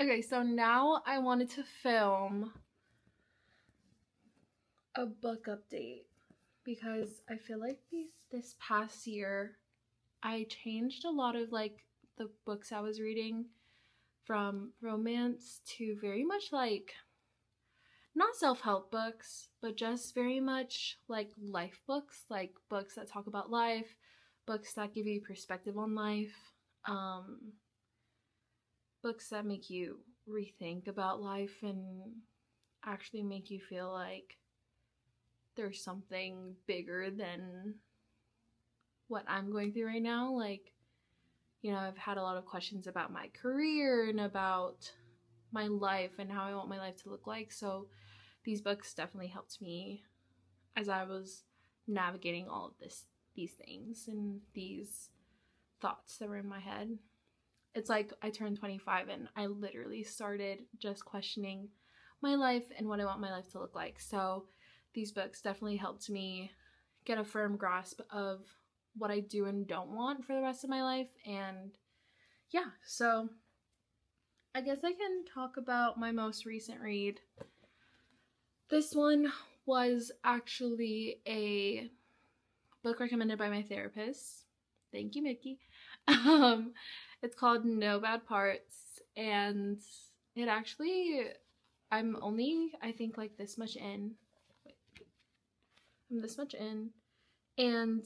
Okay, so now I wanted to film a book update because I feel like this past year I changed a lot of like the books I was reading from romance to very much like not self-help books, but just very much like life books, like books that talk about life, books that give you perspective on life, books that make you rethink about life and actually make you feel like there's something bigger than what I'm going through right now. Like, I've had a lot of questions about my career and about my life and how I want my life to look like. So these books definitely helped me as I was navigating all of these things and these thoughts that were in my head. It's like I turned 25 and I literally started just questioning my life and what I want my life to look like. So these books definitely helped me get a firm grasp of what I do and don't want for the rest of my life. And yeah, so I guess I can talk about my most recent read. This one was actually a book recommended by my therapist. Thank you, Mickey. It's called No Bad Parts, and it actually, I'm only, I think, like this much in. I'm this much in, and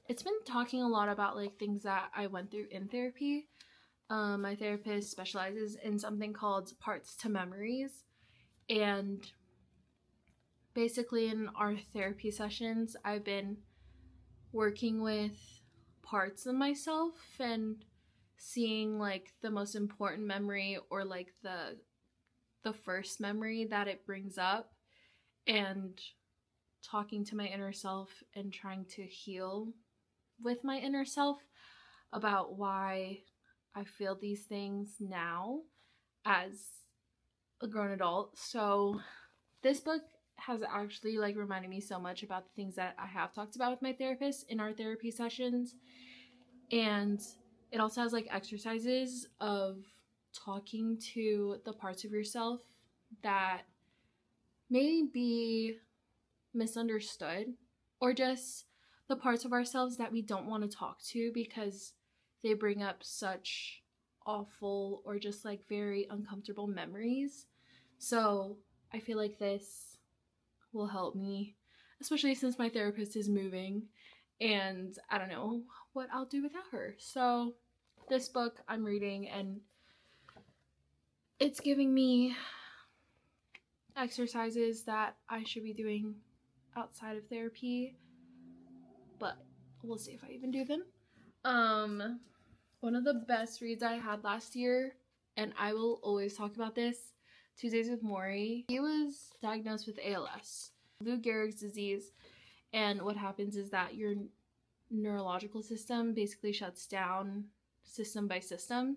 it's been talking a lot about like things that I went through in therapy. My therapist specializes in something called parts to memories, and basically in our therapy sessions, I've been working with parts of myself and seeing like the most important memory or like the first memory that it brings up and talking to my inner self and trying to heal with my inner self about why I feel these things now as a grown adult. So this book has actually like reminded me so much about the things that I have talked about with my therapist in our therapy sessions. And it also has like exercises of talking to the parts of yourself that may be misunderstood, or just the parts of ourselves that we don't want to talk to because they bring up such awful or just like very uncomfortable memories. So I feel like this will help me, especially since my therapist is moving and I don't know what I'll do without her. So this book I'm reading, and it's giving me exercises that I should be doing outside of therapy, but we'll see if I even do them. One of the best reads I had last year, and I will always talk about this, Tuesdays with Morrie. He was diagnosed with ALS, Lou Gehrig's disease, and what happens is that your neurological system basically shuts down system by system.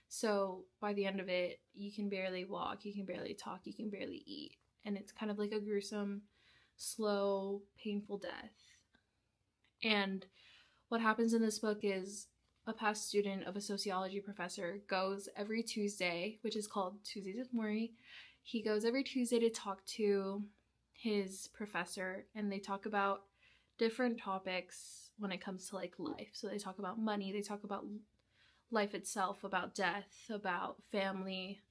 So by the end of it, you can barely walk, you can barely talk, you can barely eat. And it's kind of like a gruesome, slow, painful death. And what happens in this book is a past student of a sociology professor goes every Tuesday, which is called Tuesdays with Morrie. He goes every Tuesday to talk to his professor, and they talk about different topics when it comes to like life. So they talk about money, they talk about life itself, about death, about family,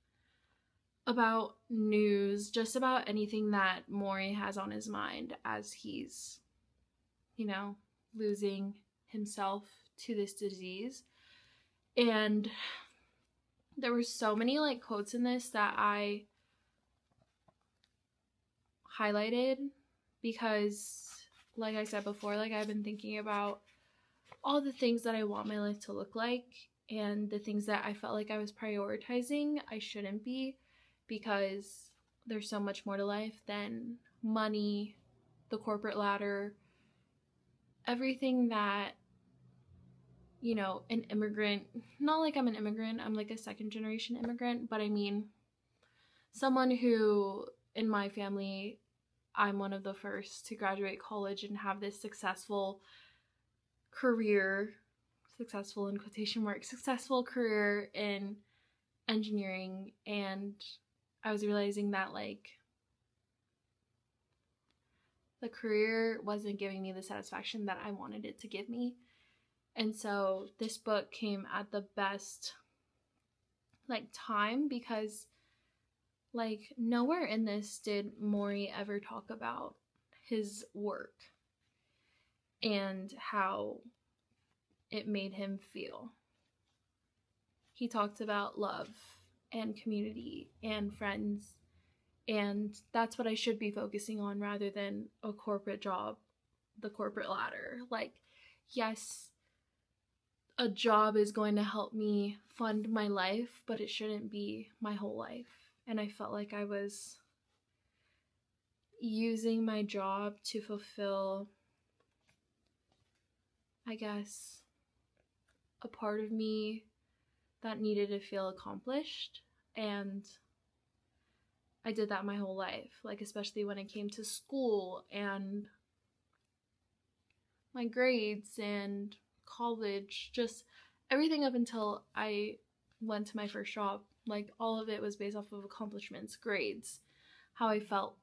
about news, just about anything that Morrie has on his mind as he's, losing himself to this disease. And there were so many like quotes in this that I highlighted because, like I said before, like I've been thinking about all the things that I want my life to look like and the things that I felt like I was prioritizing I shouldn't be, because there's so much more to life than money, the corporate ladder, everything that, an immigrant, not like I'm an immigrant, I'm like a second generation immigrant, but I mean someone who in my family, I'm one of the first to graduate college and have this successful career, successful in quotation marks, successful career in engineering, and I was realizing that like the career wasn't giving me the satisfaction that I wanted it to give me. And so this book came at the best like time, because like nowhere in this did Maury ever talk about his work and how it made him feel. He talked about love and community and friends, and that's what I should be focusing on rather than a corporate job, the corporate ladder. Like, yes, a job is going to help me fund my life, but it shouldn't be my whole life. And I felt like I was using my job to fulfill, I guess, a part of me that needed to feel accomplished. And I did that my whole life, like especially when it came to school and my grades and college, just everything up until I went to my first job. Like all of it was based off of accomplishments, grades, how I felt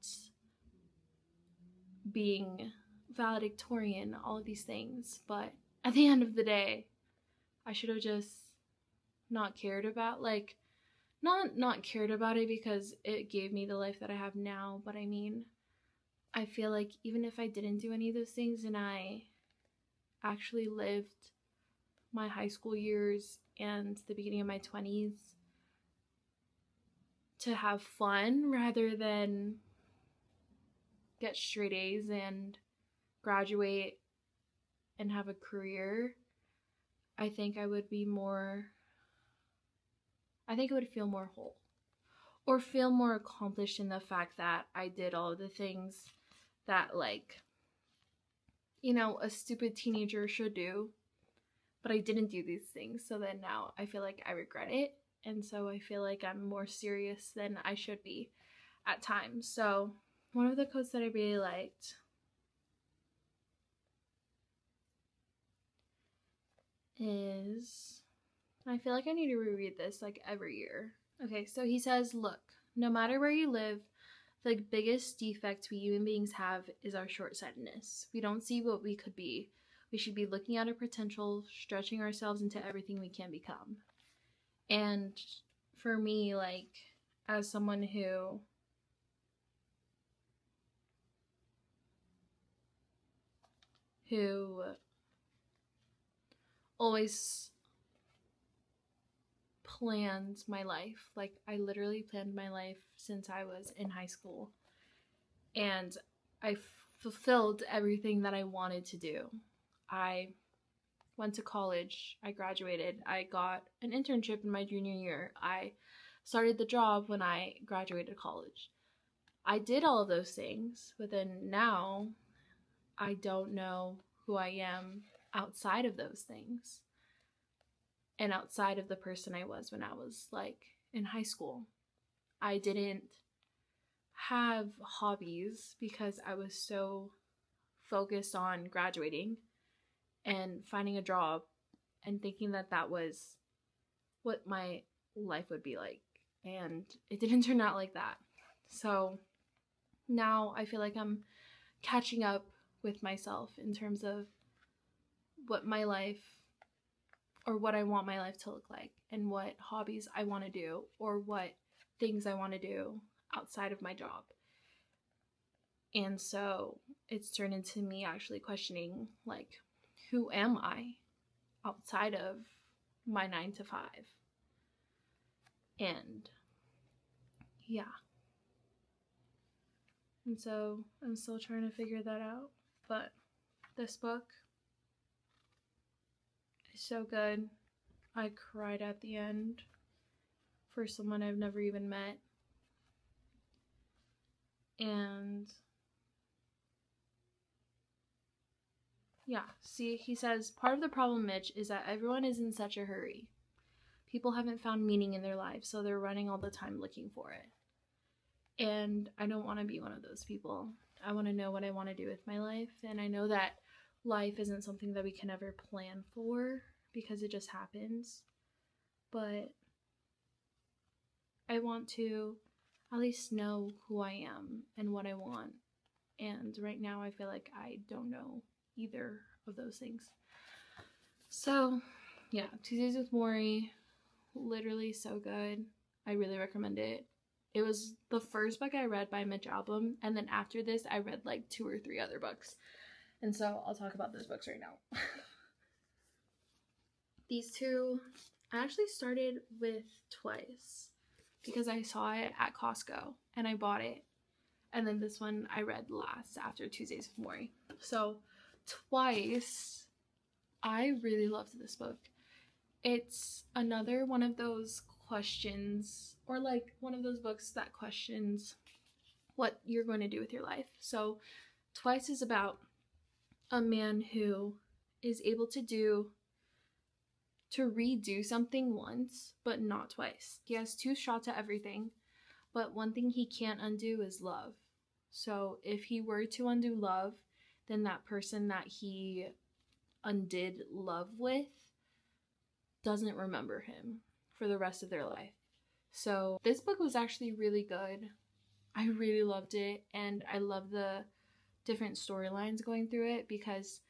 being valedictorian, all of these things. But at the end of the day, I should have just not cared about, like, not cared about it because it gave me the life that I have now. But I mean, I feel like even if I didn't do any of those things and I actually lived my high school years and the beginning of my 20s to have fun rather than get straight A's and graduate and have a career, I think I would be more, I think I would feel more whole or feel more accomplished in the fact that I did all of the things that, like, you know, a stupid teenager should do, but I didn't do these things. So then now I feel like I regret it. And so I feel like I'm more serious than I should be at times. So one of the quotes that I really liked is, I feel like I need to reread this like every year. Okay, so he says, look, no matter where you live, the biggest defect we human beings have is our short-sightedness. We don't see what we could be. We should be looking at our potential, stretching ourselves into everything we can become. And for me, like, as someone who always planned my life, like I literally planned my life since I was in high school, and I fulfilled everything that I wanted to do. I went to college, I graduated, I got an internship in my junior year, I started the job when I graduated college. I did all of those things, but then now I don't know who I am outside of those things and outside of the person I was when I was like in high school. I didn't have hobbies because I was so focused on graduating and finding a job and thinking that that was what my life would be like. And it didn't turn out like that. So now I feel like I'm catching up with myself in terms of what my life, or what I want my life to look like, and what hobbies I want to do, or what things I want to do outside of my job. And so it's turned into me actually questioning, like, who am I outside of my 9 to 5? And yeah. And so I'm still trying to figure that out. But this book is so good. I cried at the end for someone I've never even met. And yeah, see, he says, part of the problem, Mitch, is that everyone is in such a hurry. People haven't found meaning in their lives, so they're running all the time looking for it. And I don't want to be one of those people. I want to know what I want to do with my life. And I know that life isn't something that we can ever plan for because it just happens. But I want to at least know who I am and what I want. And right now I feel like I don't know either of those things. So yeah, Tuesdays with Morrie, literally so good. I really recommend it. It was the first book I read by Mitch Albom, and then after this I read like 2 or 3 other books. And so I'll talk about those books right now. These two, I actually started with Twice because I saw it at Costco and I bought it. And then this one I read last after Tuesdays with Morrie. So Twice, I really loved this book. It's another one of those questions, or like one of those books that questions what you're going to do with your life. So Twice is about a man who is able to redo something once, but not twice. He has 2 shots at everything, but one thing he can't undo is love. So if he were to undo love, then that person that he undid love with doesn't remember him for the rest of their life. So this book was actually really good. I really loved it, and I love the different storylines going through it because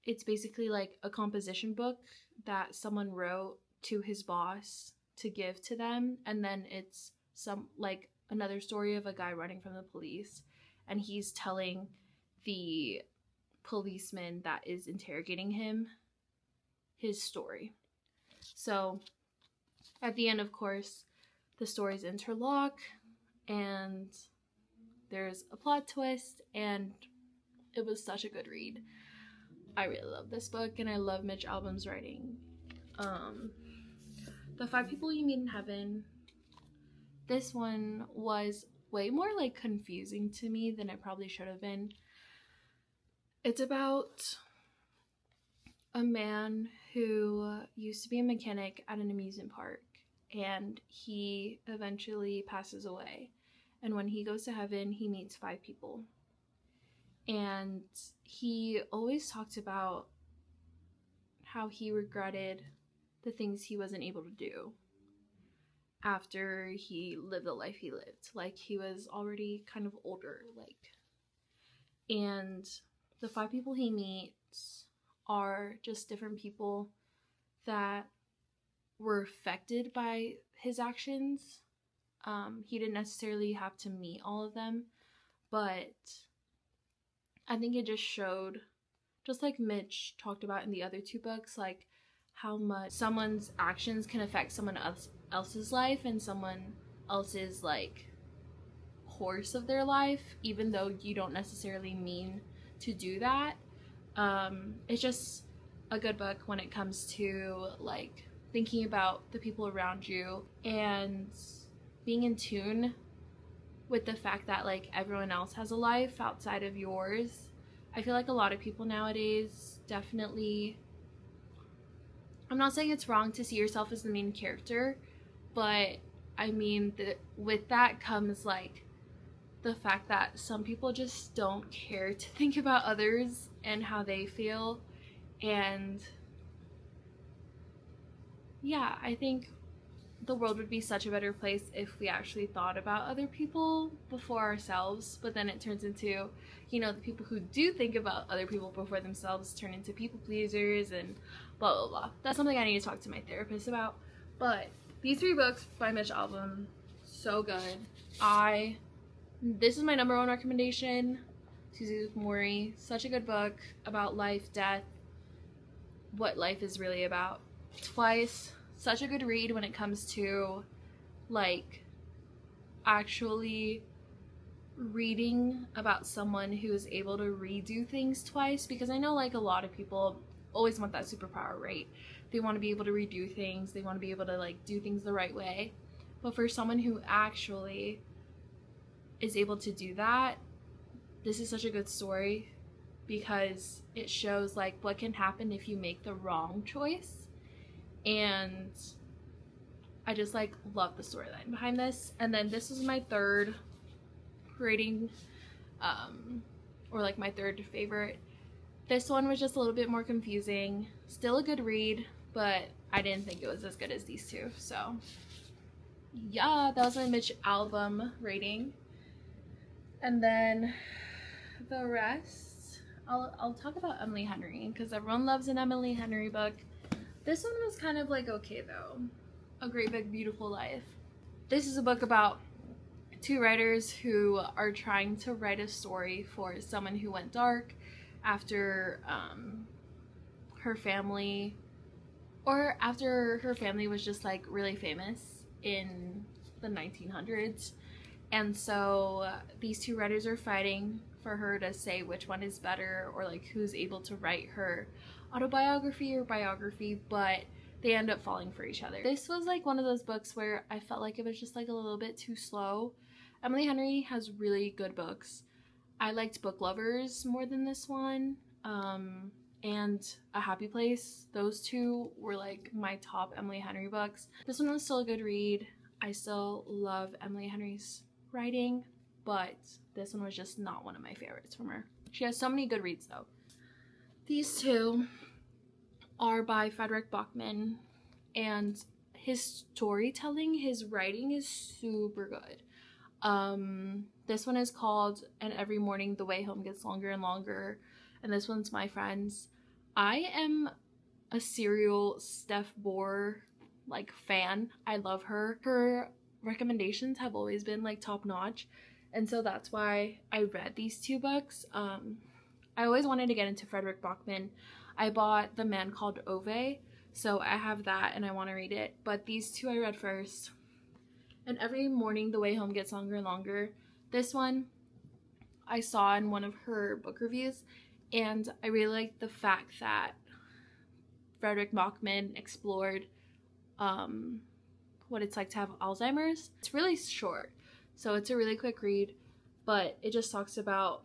it's basically like a composition book that someone wrote to his boss to give to them, and then it's some like another story of a guy running from the police, and he's telling the policeman that is interrogating him his story. So at the end, of course, the stories interlock and there's a plot twist, and it was such a good read. I really love this book, and I love Mitch Albom's writing. The 5 People You Meet in Heaven, this one was way more like confusing to me than it probably should have been. It's about a man who used to be a mechanic at an amusement park, and he eventually passes away. And when he goes to heaven, he meets 5 people. And he always talked about how he regretted the things he wasn't able to do after he lived the life he lived. Like, he was already kind of older, and the 5 people he meets are just different people that were affected by his actions. He didn't necessarily have to meet all of them, but I think it just showed, just like Mitch talked about in the other 2 books, like how much someone's actions can affect someone else's life and someone else's like course of their life, even though you don't necessarily mean to do that. It's just a good book when it comes to like thinking about the people around you and being in tune with the fact that like everyone else has a life outside of yours. I feel like a lot of people nowadays definitely, I'm not saying it's wrong to see yourself as the main character, but I mean with that comes like the fact that some people just don't care to think about others and how they feel. And yeah, I think the world would be such a better place if we actually thought about other people before ourselves. But then it turns into, you know, the people who do think about other people before themselves turn into people pleasers and blah blah blah. That's something I need to talk to my therapist about. But these 3 books by Mitch Albom, so good. This is my number 1 recommendation. Tuesdays with Morrie, such a good book about life, death, what life is really about. Twice, such a good read when it comes to like actually reading about someone who is able to redo things twice, because I know like a lot of people always want that superpower, right? They want to be able to redo things, they want to be able to like do things the right way. But for someone who actually is able to do that, this is such a good story because it shows like what can happen if you make the wrong choice. And I just like love the storyline behind this. And then this is my 3rd rating, or like my 3rd favorite. This one was just a little bit more confusing, still a good read, but I didn't think it was as good as these 2. So yeah, that was my Mitch album rating. And then the rest, I'll talk about Emily Henry because everyone loves an Emily Henry book. This one was kind of like okay though. A Great Big Beautiful Life. This is a book about two writers who are trying to write a story for someone who went dark after her family, or after her family was just like really famous in the 1900s. And so these two writers are fighting for her to say which one is better, or like who's able to write her autobiography or biography, but they end up falling for each other. This was like one of those books where I felt like it was just like a little bit too slow. Emily Henry has really good books. I liked Book Lovers more than this one, and A Happy Place. Those two were like my top Emily Henry books. This one was still a good read. I still love Emily Henry's writing, but this one was just not one of my favorites from her. She has so many good reads though. These two are by Fredrik Backman, and his storytelling, his writing is super good. This one is called And Every Morning the Way Home Gets Longer and Longer, and this one's My Friends. I am a serial Steph Bohr like fan. I love her. Her recommendations have always been like top notch, and so that's why I read these two books. I always wanted to get into Fredrik Backman. I bought The Man Called Ove, so I have that and I want to read it, but these two I read first. And Every Morning the Way Home Gets Longer and Longer. This one I saw in one of her book reviews, and I really liked the fact that Fredrik Backman explored what it's like to have Alzheimer's. It's really short, so it's a really quick read, but it just talks about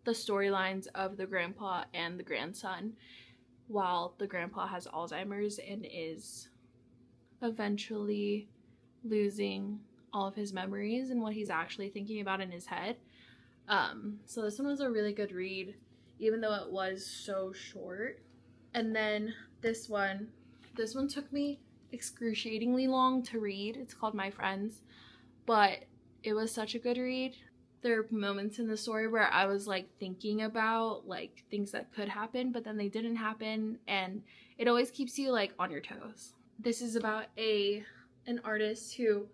the storylines of the grandpa and the grandson while the grandpa has Alzheimer's and is eventually losing all of his memories and what he's actually thinking about in his head. So this one was a really good read, even though it was so short. And then this one took me excruciatingly long to read. It's called My Friends, but it was such a good read. There are moments in the story where I was like thinking about like things that could happen, but then they didn't happen, and it always keeps you like on your toes. This is about an artist who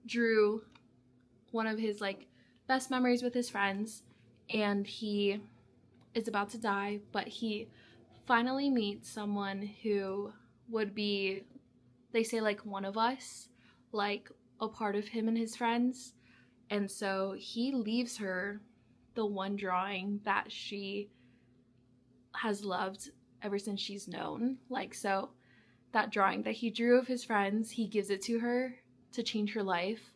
drew one of his like best memories with his friends, and he is about to die, but he finally meets someone who would be, they say, like one of us, like a part of him and his friends. And so he leaves her the one drawing that she has loved ever since she's known. Like, so that drawing that he drew of his friends, he gives it to her to change her life,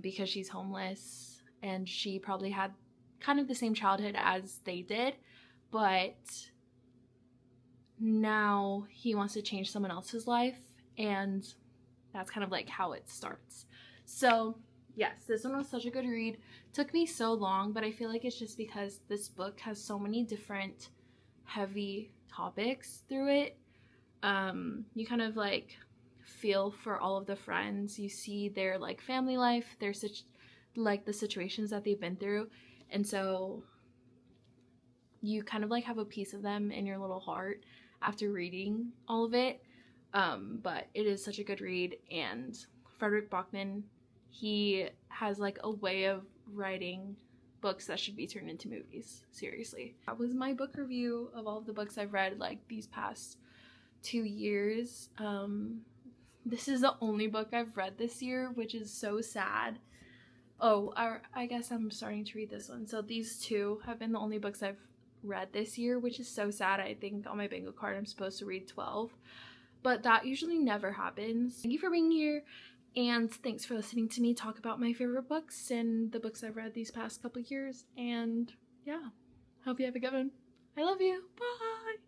because she's homeless and she probably had kind of the same childhood as they did, but now he wants to change someone else's life, and that's kind of like how it starts. So yes, this one was such a good read. Took me so long, but I feel like it's just because this book has so many different heavy topics through it. You kind of like feel for all of the friends. You see their like family life, their like the situations that they've been through, and so you kind of like have a piece of them in your little heart after reading all of it. But it is such a good read, and Fredrik Backman, he has like a way of writing books that should be turned into movies. Seriously. That was my book review of all of the books I've read like these past 2 years. This is the only book I've read this year, which is so sad. Oh, I guess I'm starting to read this one. So these two have been the only books I've read this year, which is so sad. I think on my bingo card I'm supposed to read 12, but that usually never happens. Thank you for being here, and thanks for listening to me talk about my favorite books and the books I've read these past couple years. And yeah, hope you have a good one. I love you. Bye.